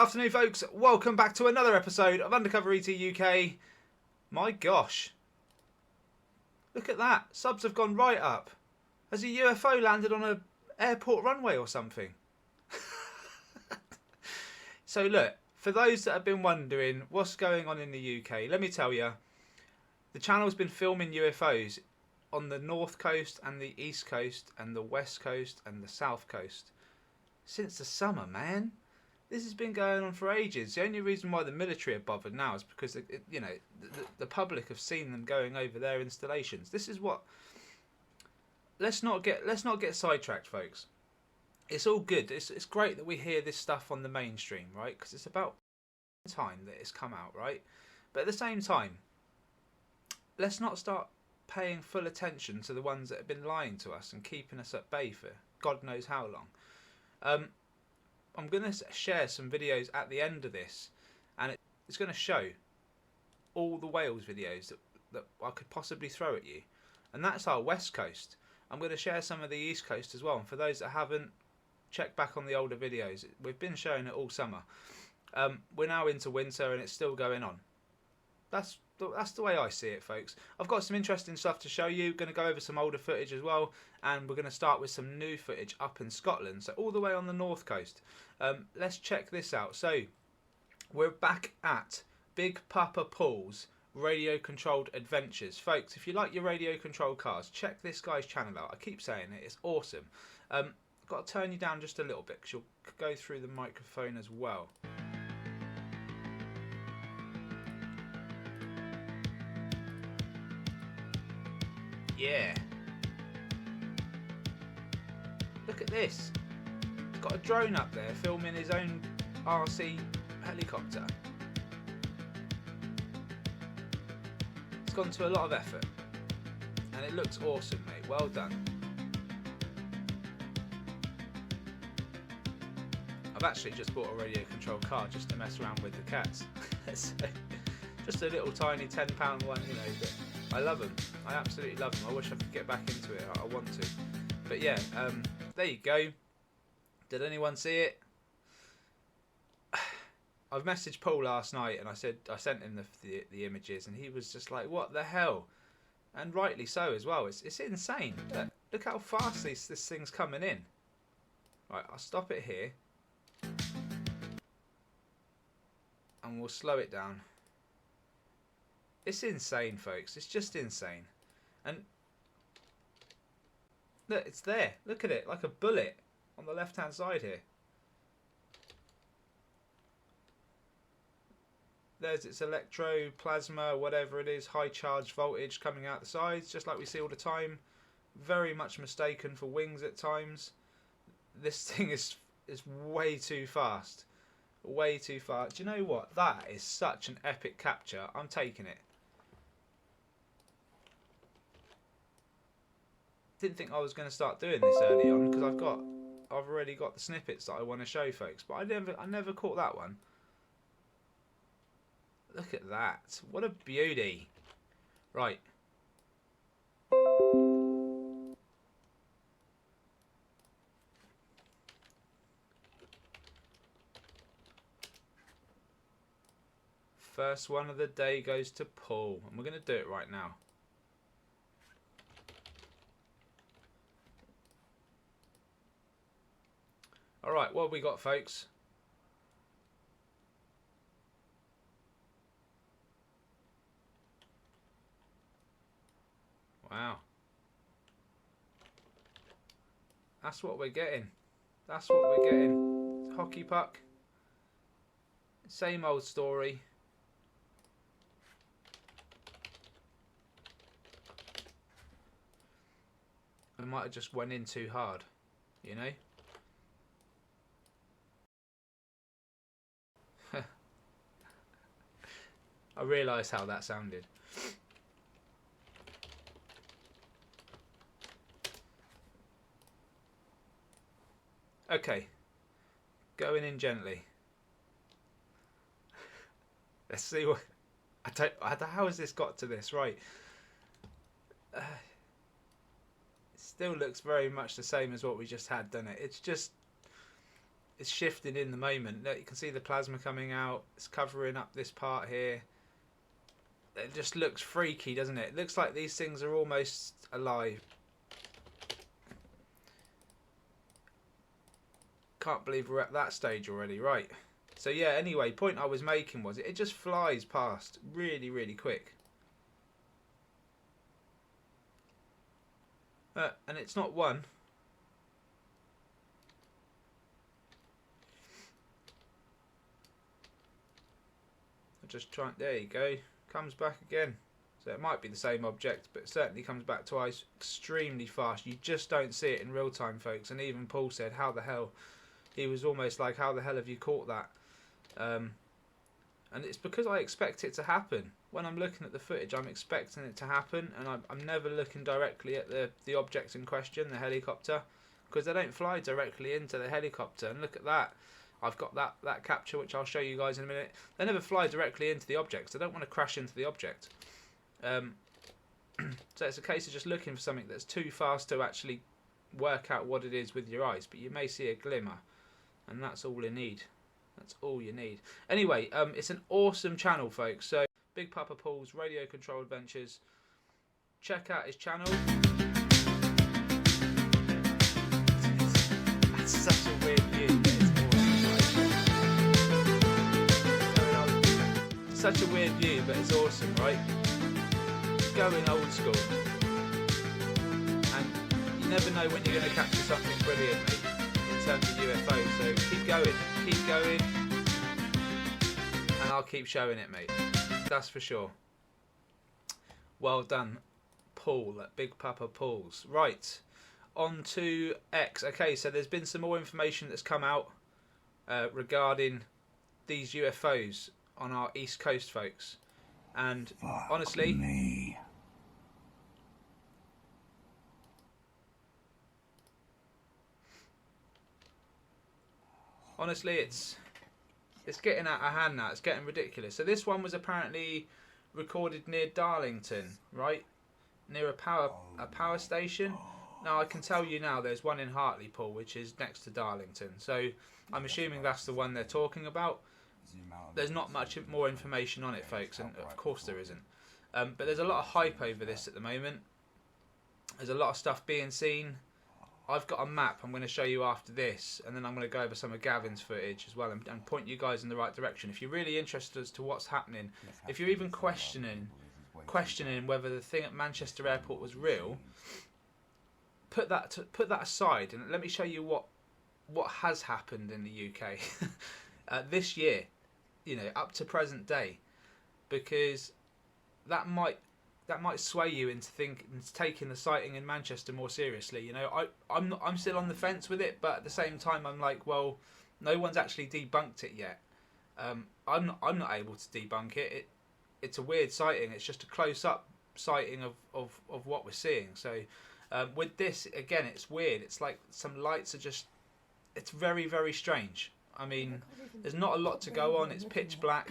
afternoon, folks. Welcome back to another episode of Undercover ET UK. My gosh. Look at that. Subs have gone right up. Has a UFO landed on an airport runway or something? So look, for those that have been wondering what's going on in the UK, let me tell you, the channel's been filming UFOs on the north coast and the east coast and the west coast and the south coast since the summer, man. This has been going on for ages. The only reason why the military are bothered now is because the public have seen them going over their installations. This is what. Let's not get sidetracked, folks. It's all good. It's great that we hear this stuff on the mainstream, right? Because it's about time that it's come out, right? But at the same time, let's not start paying full attention to the ones that have been lying to us and keeping us at bay for God knows how long. I'm going to share some videos at the end of this, and it's going to show all the Wales videos that I could possibly throw at you. And that's our west coast. I'm going to share some of the east coast as well. And for those that haven't, check back on the older videos. We've been showing it all summer. We're now into winter and it's still going on. That's the way I see it, folks. I've got some interesting stuff to show you. Going to go over some older footage as well, and we're going to start with some new footage up in Scotland, so all the way on the north coast. Let's check this out. So we're back at Big Papa Paul's radio controlled adventures, folks. If you like your radio controlled cars, check this guy's channel out. I keep saying it, it's awesome. Got to turn you down just a little bit because you'll go through the microphone as well. Yeah. Look at this. He's got a drone up there filming his own RC helicopter. It's gone to a lot of effort. And it looks awesome, mate. Well done. I've actually just bought a radio controlled car just to mess around with the cats. So, just a little tiny £10 one, you know, but I love them. I absolutely love them. I wish I could get back into it. I want to. But yeah, there you go. Did anyone see it? I've messaged Paul last night and I sent him the images, and he was just like, what the hell? And rightly so as well. It's insane. Look how fast this thing's coming in. Right, I'll stop it here. And we'll slow it down. It's insane, folks. It's just insane. And look, it's there. Look at it, like a bullet on the left-hand side here. There's its electroplasma, whatever it is, high charge voltage coming out the sides, just like we see all the time. Very much mistaken for wings at times. This thing is way too fast. Way too fast. Do you know what? That is such an epic capture. I'm taking it. Didn't think I was going to start doing this early on because I've already got the snippets that I want to show folks, but I never caught that one. Look at that. What a beauty. Right. First one of the day goes to Paul, and we're going to do it right now. Alright, what have we got, folks? Wow. That's what we're getting. That's what we're getting. Hockey puck. Same old story. I might have just went in too hard, you know? I realised how that sounded. Okay, going in gently. Let's see what. How has this got to this? Right. It still looks very much the same as what we just had, doesn't it? It's just. it's shifting in the moment. Look, you can see the plasma coming out. It's covering up this part here. It just looks freaky, doesn't it? It looks like these things are almost alive. Can't believe we're at that stage already, right? So yeah, anyway, point I was making was it just flies past really, really quick. And it's not one. I'm just trying, there you go. Comes back again. So it might be the same object, but it certainly comes back twice extremely fast. You just don't see it in real time, folks. And even Paul said, how the hell? He was almost like, how the hell have you caught that? And it's because I expect it to happen. When I'm looking at the footage, I'm expecting it to happen, and I'm never looking directly at the object in question, the helicopter, because they don't fly directly into the helicopter. And look at that. I've got that capture, which I'll show you guys in a minute. They never fly directly into the objects. They don't want to crash into the object. So it's a case of just looking for something that's too fast to actually work out what it is with your eyes. But you may see a glimmer, and that's all you need. That's all you need. Anyway, it's an awesome channel, folks. So Big Papa Paul's Radio Control Adventures. Check out his channel. That's such a weird view. Such a weird view, but it's awesome, right? Going old school, and you never know when you're going to capture something brilliant, mate, in terms of UFOs. So keep going, and I'll keep showing it, mate. That's for sure. Well done, Paul at Big Papa Paul's. Right, on to X. Okay, so there's been some more information that's come out regarding these UFOs on our East Coast, folks, and honestly, it's getting out of hand now. It's getting ridiculous. So this one was apparently recorded near Darlington, right, near a power station. Now I can tell you now, there's one in Hartlepool, which is next to Darlington. So I'm assuming that's the one they're talking about. There's not much more information on it, folks, and of course there isn't. But there's a lot of hype over this at the moment. There's a lot of stuff being seen. I've got a map I'm going to show you after this, and then I'm going to go over some of Gavin's footage as well, and point you guys in the right direction. If you're really interested as to what's happening, if you're even questioning whether the thing at Manchester Airport was real, put that aside, and let me show you what has happened in the UK this year, you know, up to present day, because that might sway you into taking the sighting in Manchester more seriously. You know, I'm still on the fence with it, but at the same time I'm like, well, no one's actually debunked it yet. I'm not able to debunk it. It's a weird sighting. It's just a close up sighting of what we're seeing. So with this, again, it's weird. It's like some lights are just, it's very, very strange. I mean, there's not a lot to go on. It's pitch black.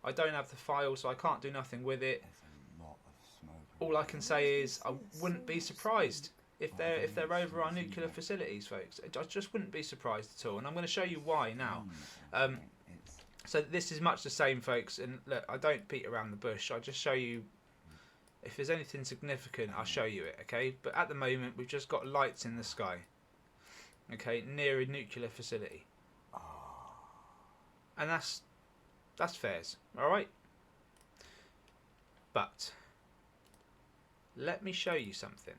I don't have the file, so I can't do nothing with it. All I can say is I wouldn't be surprised if they're over our nuclear facilities, folks. I just wouldn't be surprised at all, and I'm going to show you why now. So this is much the same, folks. And look, I don't beat around the bush. I just show you if there's anything significant. I'll show you it, okay? But at the moment, we've just got lights in the sky, okay, near a nuclear facility. And that's fairs, all right. But let me show you something.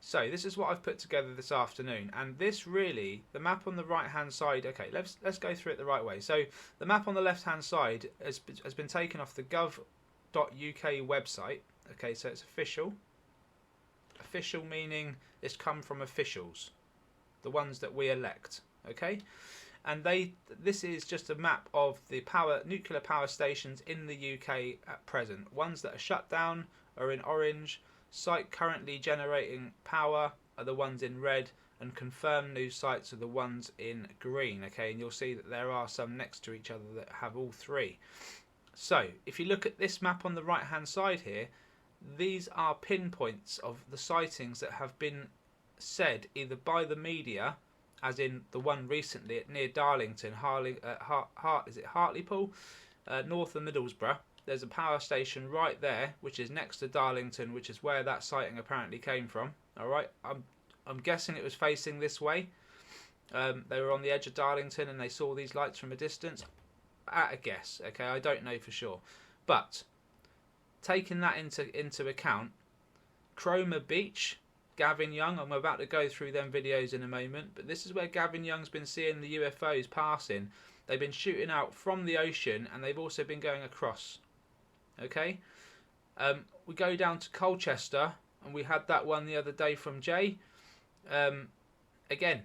So this is what I've put together this afternoon, and this really, the map on the right hand side, okay, let's go through it the right way. So the map on the left hand side has been taken off the gov.uk website, okay, so it's official meaning it's come from officials, the ones that we elect, okay, and this is just a map of the nuclear power stations in the UK at present. Ones that are shut down are in orange. Site currently generating power are the ones in red, and confirmed new sites are the ones in green. Okay, and you'll see that there are some next to each other that have all three. So if you look at this map on the right hand side here, these are pinpoints of the sightings that have been said either by the media, as in the one recently near Darlington, Hartlepool, north of Middlesbrough. There's a power station right there, which is next to Darlington, which is where that sighting apparently came from. All right, I'm guessing it was facing this way. They were on the edge of Darlington and they saw these lights from a distance. At a guess, okay, I don't know for sure, but taking that into account, Cromer Beach, Gavin Young, I'm about to go through them videos in a moment, but this is where Gavin Young's been seeing the UFOs passing. They've been shooting out from the ocean and they've also been going across. Okay, we go down to Colchester and we had that one the other day from Jay. Again,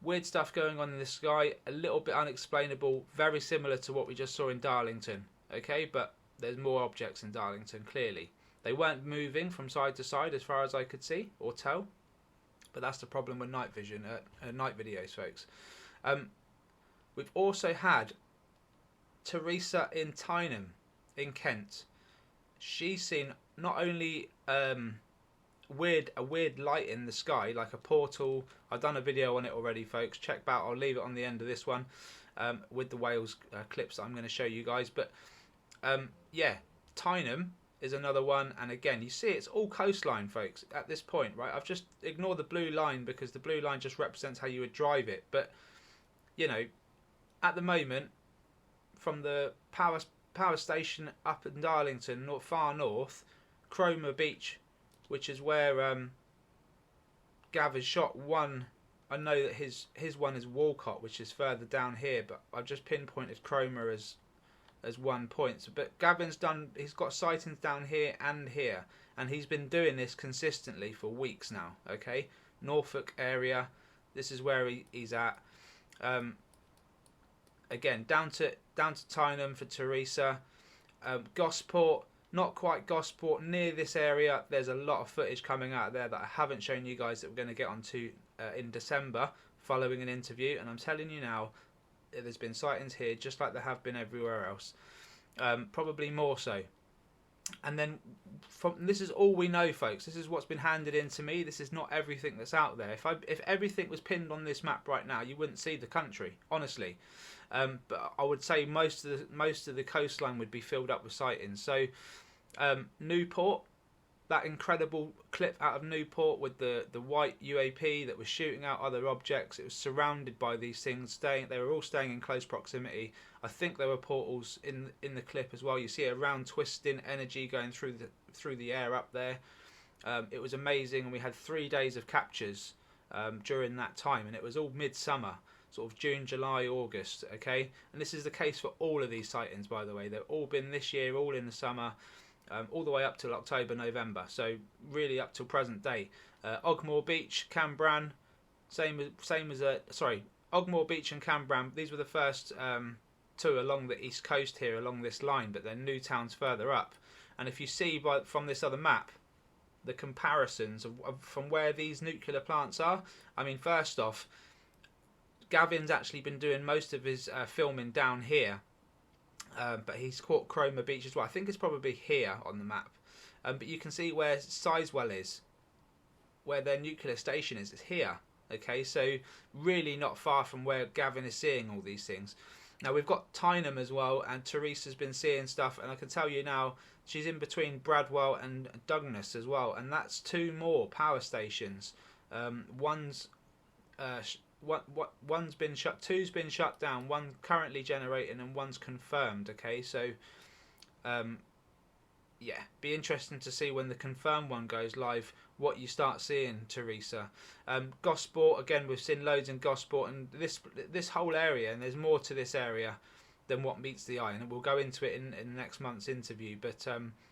weird stuff going on in the sky, a little bit unexplainable, very similar to what we just saw in Darlington. Okay, but there's more objects in Darlington, clearly. They weren't moving from side to side as far as I could see or tell, but that's the problem with night vision, night videos, folks. We've also had Teresa in Tyneham in Kent. She's seen not only a weird light in the sky, like a portal. I've done a video on it already, folks. Check that out. I'll leave it on the end of this one with the Wales clips that I'm going to show you guys. But yeah, Tyneham is another one, and again, you see it's all coastline, folks, at this point, right? I've just ignored the blue line because the blue line just represents how you would drive it, but you know, at the moment, from the power station up in Darlington, far north, Cromer Beach, which is where Gav has shot one. I know that his one is Walcott, which is further down here, but I've just pinpointed Cromer as 1 point. But Gavin's he's got sightings down here, and he's been doing this consistently for weeks now. Okay, Norfolk area, this is where he's at. Again, down to Tyneham for Teresa. Gosport, not quite Gosport, near this area. There's a lot of footage coming out of there that I haven't shown you guys that we're going to get onto in December following an interview, and I'm telling you now, there's been sightings here just like there have been everywhere else, probably more so. And then this is all we know, folks. This is what's been handed in to me. This is not everything that's out there. If everything was pinned on this map right now, you wouldn't see the country, honestly. But I would say most of the coastline would be filled up with sightings. So Newport, that incredible clip out of Newport with the white UAP that was shooting out other objects. It was surrounded by these things. They were all staying in close proximity. I think there were portals in the clip as well. You see a round twisting energy going through the air up there. It was amazing, and we had 3 days of captures during that time, and it was all midsummer, sort of June, July, August. Okay, and this is the case for all of these sightings, by the way. They've all been this year, all in the summer. All the way up till October, November, so really up till present day. Ogmore Beach, Cambran, same as Ogmore Beach and Cambran. These were the first two along the east coast here, along this line, but then new towns further up. And if you see from this other map, the comparisons from where these nuclear plants are. I mean, first off, Gavin's actually been doing most of his filming down here. But he's caught Cromer Beach as well. I think it's probably here on the map. But you can see where Sizewell is, where their nuclear station is. It's here. Okay, so really not far from where Gavin is seeing all these things. Now we've got Tyneham as well, and Teresa's been seeing stuff, and I can tell you now, she's in between Bradwell and Douglas as well, and that's 2 more power stations. One's been shut, 2's been shut down, 1 currently generating, and 1's confirmed. Okay, so yeah, be interesting to see when the confirmed one goes live what you start seeing, Teresa. Gosport, again, we've seen loads in Gosport, and this whole area, and there's more to this area than what meets the eye, and we'll go into it in next month's interview, but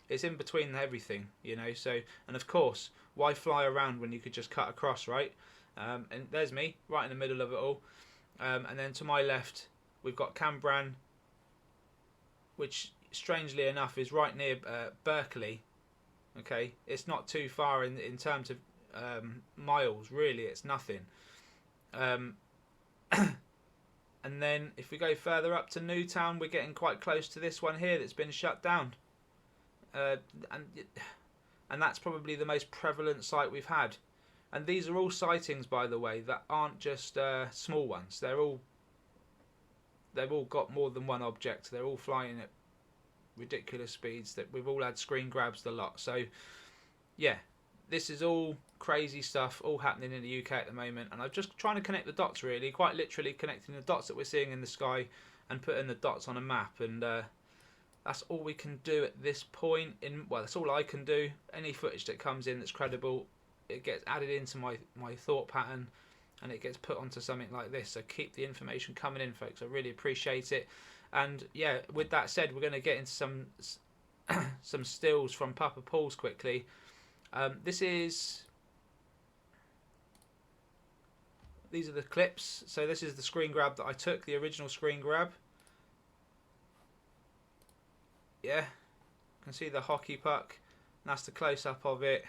it's in between everything, you know. So, and of course, why fly around when you could just cut across, right? And there's me right in the middle of it all, and then to my left we've got Cambran, which strangely enough is right near Berkeley. Okay, it's not too far in terms of miles, really. It's nothing. And then if we go further up to Newtown, we're getting quite close to this one here that's been shut down, and that's probably the most prevalent site we've had. And these are all sightings, by the way, that aren't just small ones. They've all got more than one object. They're all flying at ridiculous speeds. That we've all had screen grabs, the lot. So yeah, this is all crazy stuff, all happening in the UK at the moment. And I'm just trying to connect the dots, really, quite literally connecting the dots that we're seeing in the sky and putting the dots on a map. And that's all we can do at this point. Well, that's all I can do. Any footage that comes in that's credible, it gets added into my thought pattern, and it gets put onto something like this. So keep the information coming in, folks. I really appreciate it. And yeah, with that said, we're going to get into some stills from Papa Paul's quickly. These are the clips. So this is the screen grab that I took, the original screen grab. Yeah, you can see the hockey puck. And that's the close-up of it.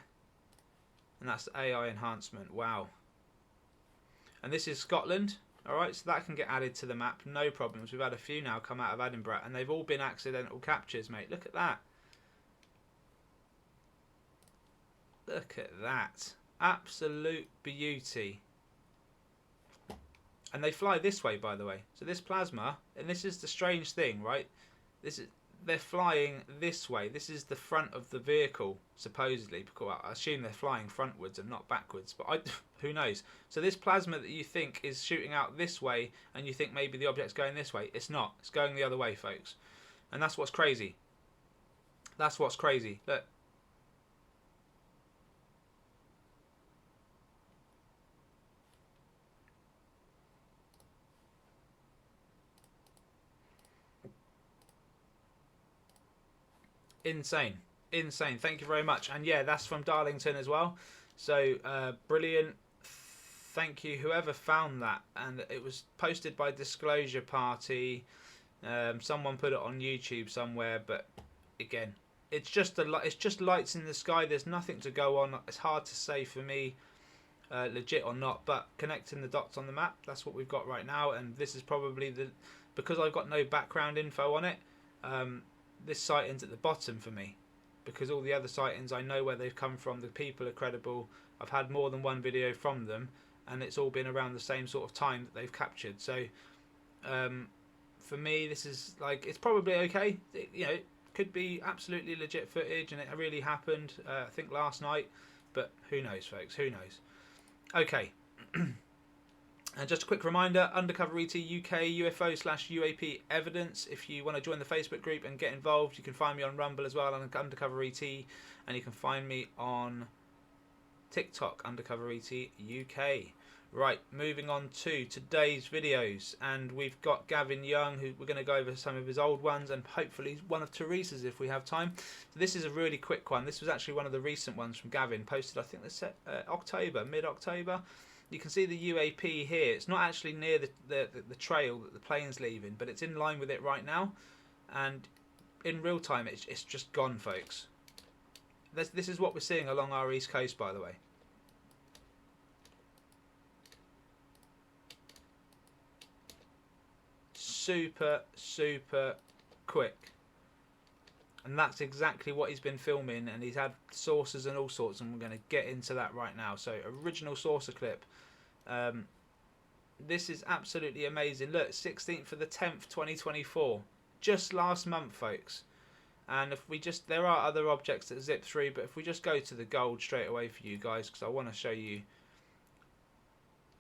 And that's the AI enhancement. Wow. And this is Scotland. Alright, so that can get added to the map. No problems. We've had a few now come out of Edinburgh. And they've all been accidental captures, mate. Look at that. Look at that. Absolute beauty. And they fly this way, by the way. So this plasma, and this is the strange thing, right? They're flying this way. This is the front of the vehicle, supposedly. Because I assume they're flying frontwards and not backwards. But who knows? So this plasma that you think is shooting out this way, and you think maybe the object's going this way. It's not. It's going the other way, folks. And that's what's crazy. That's what's crazy. Look. Insane. Thank you very much. And yeah, that's from Darlington as well. So brilliant. Thank you whoever found that. And it was posted by Disclosure Party. Someone put it on YouTube somewhere, but again, it's just lights in the sky. There's nothing to go on. It's hard to say for me, legit or not, but connecting the dots on the map, that's what we've got right now. And this is probably because I've got no background info on it, this sighting's at the bottom for me, because all the other sightings I know where they've come from, the people are credible, I've had more than one video from them, and it's all been around the same sort of time that they've captured. So for me, this is like, it's probably okay. It could be absolutely legit footage and it really happened, I think last night, but who knows, folks, who knows. Okay. And just a quick reminder, Undercover ET UK UFO/UAP evidence. If you want to join the Facebook group and get involved, you can find me on Rumble as well on Undercover ET, and you can find me on TikTok, Undercover ET UK. Right, moving on to today's videos, and we've got Gavin Young, who we're going to go over some of his old ones, and hopefully one of Teresa's if we have time. So this is a really quick one. This was actually one of the recent ones from Gavin, posted I think this October, mid-October. You can see the UAP here. It's not actually near the trail that the plane's leaving, but it's in line with it right now. And in real time, it's just gone, folks. This is what we're seeing along our east coast, by the way. Super, super quick. And that's exactly what he's been filming, and he's had sources and all sorts, and we're going to get into that right now. So, original saucer clip. This is absolutely amazing. Look, 16th of the 10th, 2024. Just last month, folks. And if we just, there are other objects that zip through, but if we just go to the gold straight away for you guys, because I want to show you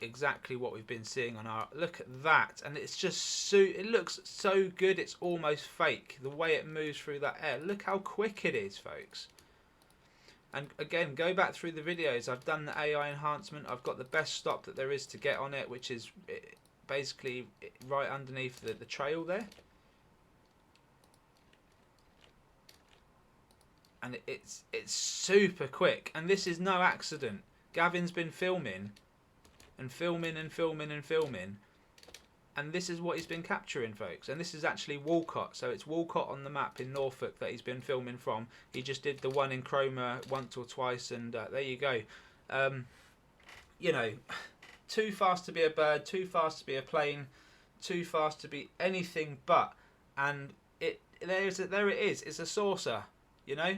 exactly what we've been seeing on our, look at that, and it's just it looks so good, it's almost fake, the way it moves through that air. Look how quick it is, folks. And again, go back through the videos. I've done the AI enhancement. I've got the best stop that there is to get on it, which is basically right underneath the trail there. And it's super quick, and this is no accident. Gavin's been filming and filming and filming and filming, and this is what he's been capturing, folks. And this is actually Walcott, so it's Walcott on the map in Norfolk that he's been filming from. He just did the one in Chroma once or twice, and there you go. You know, too fast to be a bird, too fast to be a plane, too fast to be anything but. And there it is. It's a saucer, you know.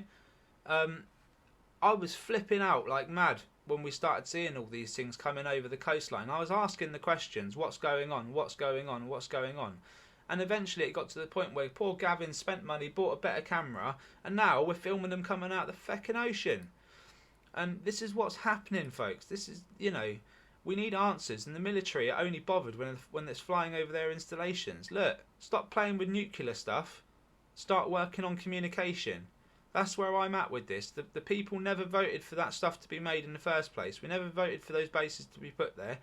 I was flipping out like mad when we started seeing all these things coming over the coastline. I was asking the questions, what's going on, what's going on, what's going on? And eventually it got to the point where poor Gavin spent money, bought a better camera, and now we're filming them coming out of the feckin' ocean. And this is what's happening, folks. This is, you know, we need answers, and the military are only bothered when it's flying over their installations. Look, stop playing with nuclear stuff. Start working on communication. That's where I'm at with this. The people never voted for that stuff to be made in the first place. We never voted for those bases to be put there.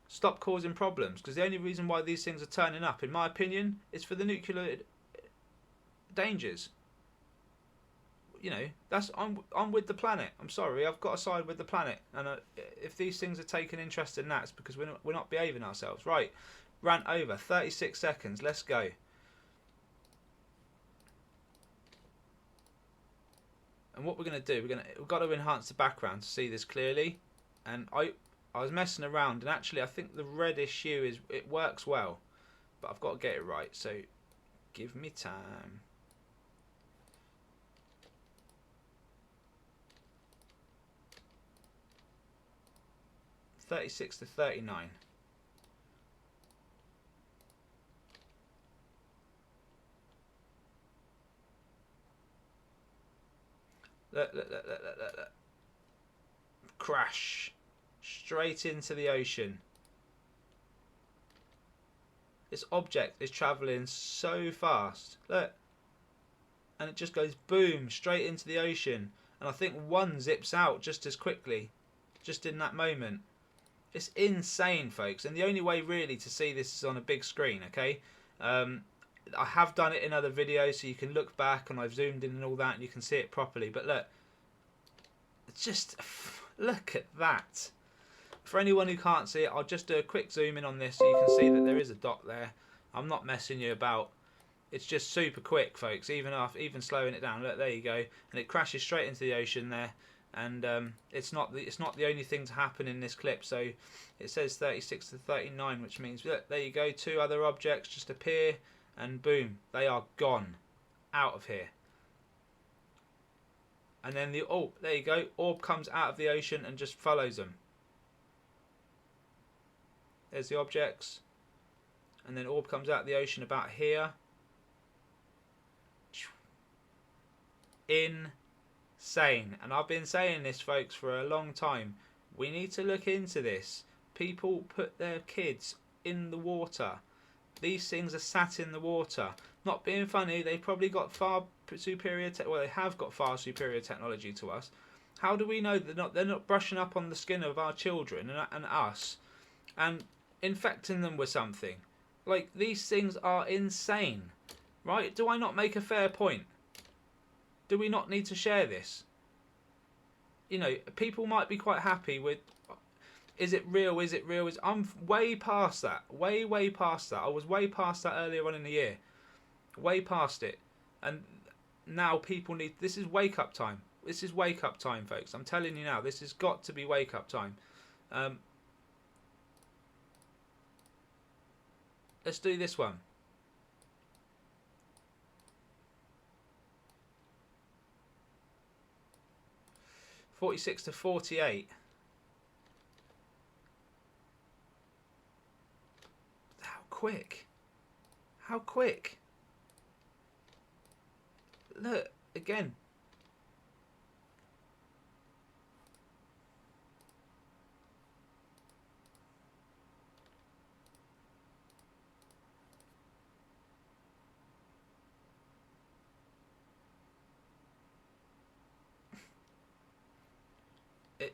Stop causing problems, because the only reason why these things are turning up, in my opinion, is for the nuclear dangers. You know, I'm with the planet. I'm sorry, I've got to side with the planet. And if these things are taking interest in that, it's because we're not behaving ourselves. Right, rant over. 36 seconds. Let's go. And what we're going to do, we've got to enhance the background to see this clearly. And I was messing around, and actually I think the reddish hue it works well, but I've got to get it right. So give me time. $36 to $39. Look. Crash. Straight into the ocean. This object is travelling so fast. Look. And it just goes boom, straight into the ocean. And I think one zips out just as quickly. Just in that moment. It's insane, folks. And the only way really to see this is on a big screen, okay? I have done it in other videos, so you can look back, and I've zoomed in and all that, and you can see it properly. But look, just look at that. For anyone who can't see it, I'll just do a quick zoom in on this so you can see that there is a dot there. I'm not messing you about. It's just super quick, folks. Even slowing it down. Look, there you go, and it crashes straight into the ocean there. And it's not the only thing to happen in this clip. So it says 36 to 39, which means look, there you go. Two other objects just appear. And boom, they are gone, out of here. And then there you go, orb comes out of the ocean and just follows them. There's the objects. And then orb comes out of the ocean about here. Insane. And I've been saying this, folks, for a long time. We need to look into this. People put their kids in the water. These things are sat in the water. Not being funny, they've probably got far superior they have got far superior technology to us. How do we know they're not brushing up on the skin of our children and us and infecting them with something? Like, these things are insane. Right? Do I not make a fair point? Do we not need to share this? You know, people might be quite happy with, is it real? Is it real? I'm way past that. Way past that. I was way past that earlier on in the year. Way past it. And now people need... This is wake up time. This is wake up time, folks. I'm telling you now. This has got to be wake up time. Let's do this one. $46 to $48. Quick. How quick? Look, again.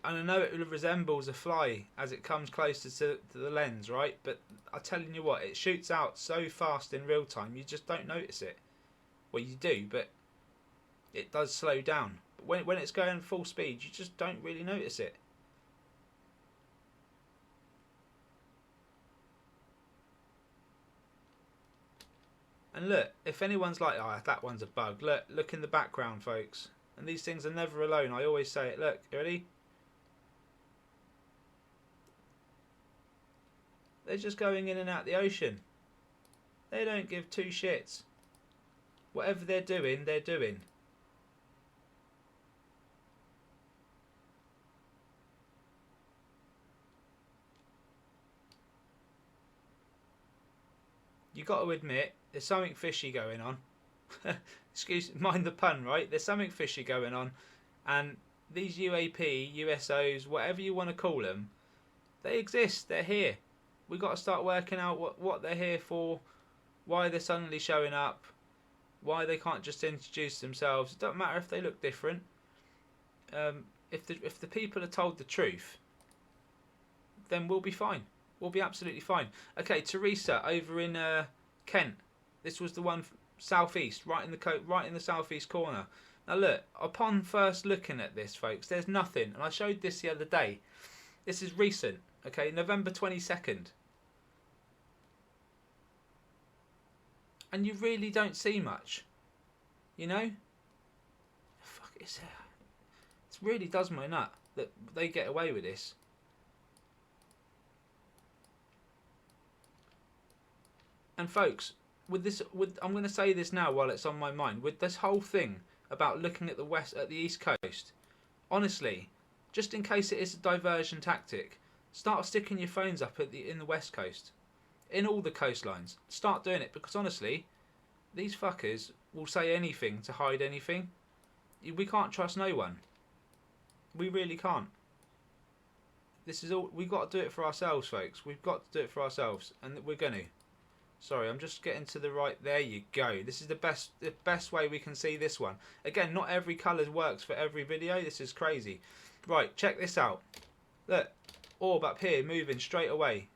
I know it resembles a fly as it comes closer to the lens, right? But I'm telling you what, it shoots out so fast in real time, you just don't notice it. Well, you do, but it does slow down. But when it's going full speed, you just don't really notice it. And look, if anyone's like, oh, that one's a bug, look in the background, folks. And these things are never alone. I always say it. Look, you ready? They're just going in and out the ocean. They don't give two shits. Whatever they're doing, they're doing. you got to admit there's something fishy going on. Mind the pun, right? There's something fishy going on, and these UAP, USOs, whatever you want to call them, they exist. They're here. We got to start working out what they're here for, why they're suddenly showing up, why they can't just introduce themselves. It doesn't matter if they look different. If the people are told the truth, then we'll be fine. We'll be absolutely fine. Okay, Teresa over in Kent. This was the one southeast, right in the southeast corner. Now look, upon first looking at this, folks, there's nothing, and I showed this the other day. This is recent. Okay, November 22nd. And you really don't see much. You know? Fuck, it really does my nut that they get away with this. And folks, I'm going to say this now while it's on my mind. With this whole thing about looking at the East Coast, honestly, just in case it is a diversion tactic, start sticking your phones up in the West Coast, in all the coastlines. Start doing it, because honestly, these fuckers will say anything to hide anything. We can't trust no one. We really can't. This is all. We've got to do it for ourselves, folks. We've got to do it for ourselves, and we're going to. Sorry, I'm just getting to the right. There you go. This is the best way we can see this one. Again, not every colour works for every video. This is crazy. Right, check this out. Look, orb up here moving straight away.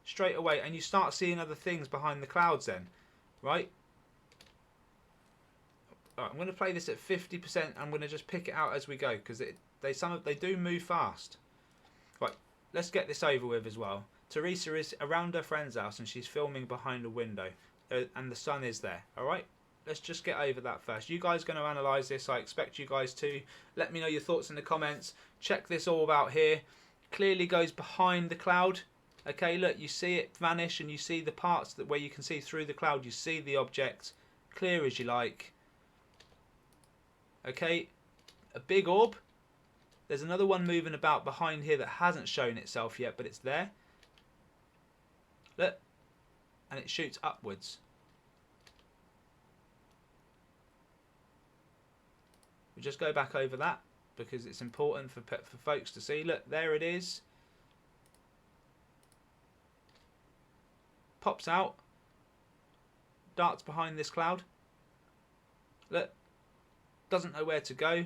Straight away, and you start seeing other things behind the clouds then. Right? Right, I'm going to play this at 50%. I'm going to just pick it out as we go, because they do move fast. Right, let's get this over with as well. Teresa is around her friend's house and she's filming behind a window, and the sun is there. Alright, let's just get over that first. You guys are going to analyse this. I expect you guys to. Let me know your thoughts in the comments. Check this orb out here. Clearly goes behind the cloud. Okay, look, you see it vanish, and you see the parts where you can see through the cloud. You see the object clear as you like. Okay, a big orb. There's another one moving about behind here that hasn't shown itself yet, but it's there. Look, and it shoots upwards. We just go back over that because it's important for folks to see. Look, there it is. Pops out. Darts behind this cloud. Look, doesn't know where to go.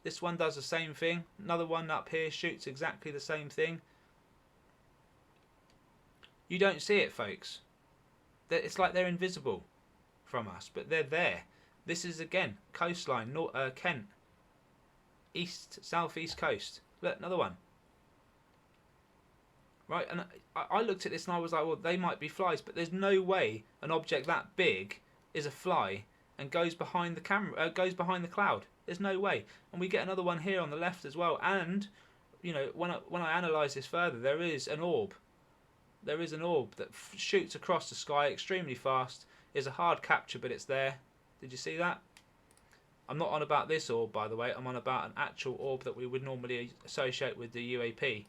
This one does the same thing. Another one up here shoots exactly the same thing. You don't see it, folks. It's like they're invisible from us, but they're there. This is, again, coastline, Kent. Southeast coast. Look, another one. Right, and I looked at this and I was like, well, they might be flies, but there's no way an object that big is a fly and goes behind the camera, goes behind the cloud. There's no way. And we get another one here on the left as well. And, you know, when I analyse this further, there is an orb. There is an orb that shoots across the sky extremely fast. It's a hard capture, but it's there. Did you see that? I'm not on about this orb, by the way. I'm on about an actual orb that we would normally associate with the UAP.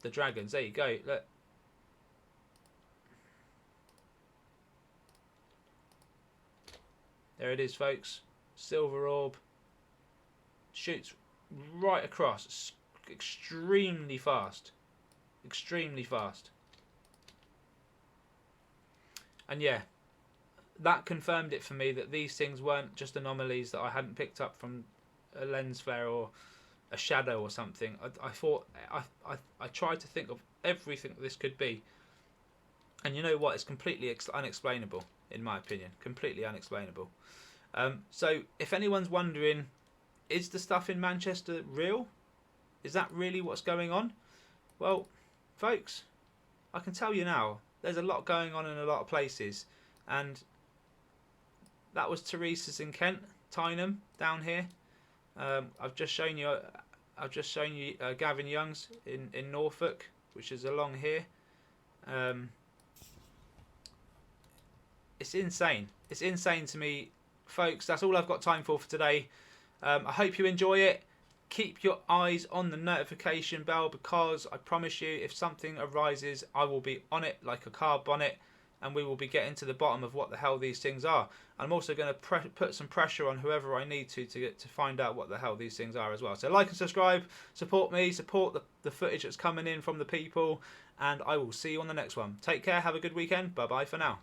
The dragons. There you go. Look. There it is, folks. Silver orb. Shoots right across. It's extremely fast. Extremely fast. And yeah, that confirmed it for me that these things weren't just anomalies that I hadn't picked up from a lens flare or a shadow or something. I thought I tried to think of everything that this could be, and you know what? It's completely unexplainable, in my opinion. Completely unexplainable. So if anyone's wondering, is the stuff in Manchester real? Is that really what's going on? Well, folks, I can tell you now, there's a lot going on in a lot of places, and that was Teresa's in Kent, Tyneham down here. I've just shown you Gavin Young's in Norfolk, which is along here. It's insane. It's insane to me, folks. That's all I've got time for today. I hope you enjoy it. keep your eyes on the notification bell, because I promise you, if something arises, I will be on it like a car bonnet, and we will be getting to the bottom of what the hell these things are. I'm also going to put some pressure on whoever I need to get to find out what the hell these things are as well. So like and subscribe, support me, support the footage that's coming in from the people, and I will see you on the next one. Take care, have a good weekend, bye bye for now.